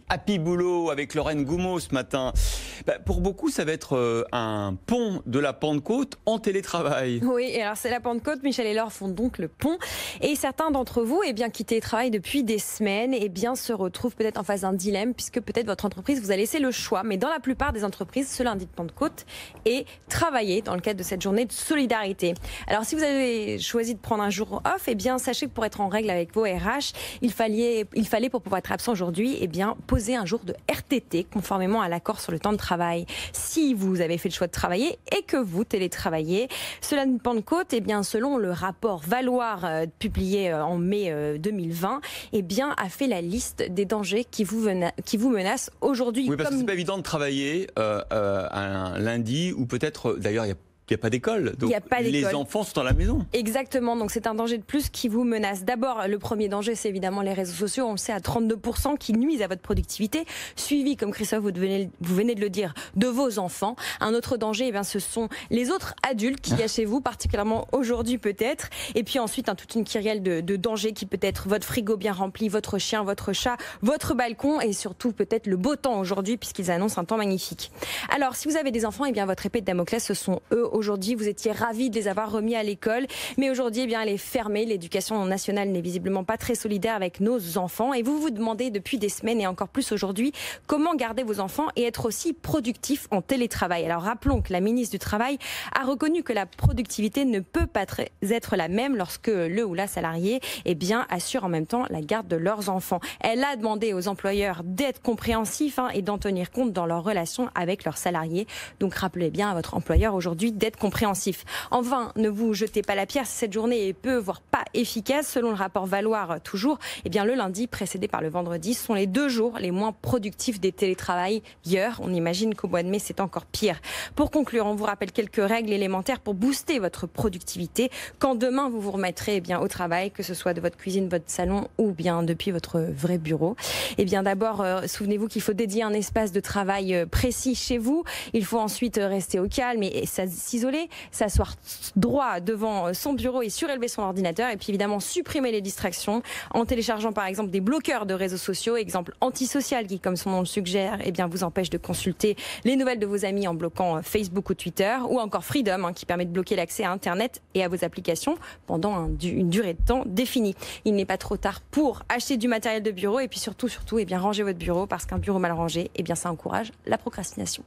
Happy Boulot avec Lorraine Goumeau ce matin. Pour beaucoup, ça va être un pont de la Pentecôte en télétravail. Oui, et alors c'est la Pentecôte, Michel et Laure font donc le pont. Et certains d'entre vous, qui télétravaillent depuis des semaines, se retrouvent peut-être en face d'un dilemme, puisque peut-être votre entreprise vous a laissé le choix. Mais dans la plupart des entreprises, ce lundi de Pentecôte est travaillé dans le cadre de cette journée de solidarité. Alors si vous avez choisi de prendre un jour off, sachez que pour être en règle avec vos RH, il fallait pour pouvoir être absent aujourd'hui, poser un jour de RTT conformément à l'accord sur le temps de travail. Si vous avez fait le choix de travailler et que vous télétravaillez, cela de Pentecôte, selon le rapport Valoir publié en mai 2020, a fait la liste des dangers qui vous menacent aujourd'hui. Oui, parce que c'est pas évident de travailler un lundi ou peut-être, d'ailleurs, il n'y a pas d'école, donc les enfants sont à la maison. Exactement, donc c'est un danger de plus qui vous menace. D'abord, le premier danger, c'est évidemment les réseaux sociaux, on le sait à 32%, qui nuisent à votre productivité, suivi, comme Christophe, vous venez de le dire, de vos enfants. Un autre danger, ce sont les autres adultes qui y a chez vous, particulièrement aujourd'hui peut-être. Et puis ensuite, toute une kyrielle de dangers qui peut être votre frigo bien rempli, votre chien, votre chat, votre balcon et surtout peut-être le beau temps aujourd'hui puisqu'ils annoncent un temps magnifique. Alors, si vous avez des enfants, votre épée de Damoclès, ce sont eux. Aujourd'hui, vous étiez ravis de les avoir remis à l'école, mais aujourd'hui, elle est fermée. L'éducation nationale n'est visiblement pas très solidaire avec nos enfants. Et vous vous demandez depuis des semaines et encore plus aujourd'hui, comment garder vos enfants et être aussi productif en télétravail. Alors rappelons que la ministre du Travail a reconnu que la productivité ne peut pas être la même lorsque le ou la salarié assure en même temps la garde de leurs enfants. Elle a demandé aux employeurs d'être compréhensifs et d'en tenir compte dans leurs relations avec leurs salariés. Donc rappelez bien à votre employeur aujourd'hui d'être compréhensif. Enfin, ne vous jetez pas la pierre si cette journée est peu, voire pas efficace. Selon le rapport Valoir, toujours, le lundi précédé par le vendredi sont les 2 jours les moins productifs des télétravailleurs. On imagine qu'au mois de mai, c'est encore pire. Pour conclure, on vous rappelle quelques règles élémentaires pour booster votre productivité. Quand demain, vous vous remettrez au travail, que ce soit de votre cuisine, votre salon ou depuis votre vrai bureau. D'abord, souvenez-vous qu'il faut dédier un espace de travail précis chez vous. Il faut ensuite rester au calme et s'isoler, s'asseoir droit devant son bureau et surélever son ordinateur et puis évidemment supprimer les distractions en téléchargeant par exemple des bloqueurs de réseaux sociaux, exemple antisocial qui comme son nom le suggère vous empêche de consulter les nouvelles de vos amis en bloquant Facebook ou Twitter, ou encore Freedom qui permet de bloquer l'accès à Internet et à vos applications pendant une durée de temps définie. Il n'est pas trop tard pour acheter du matériel de bureau et puis surtout ranger votre bureau parce qu'un bureau mal rangé ça encourage la procrastination.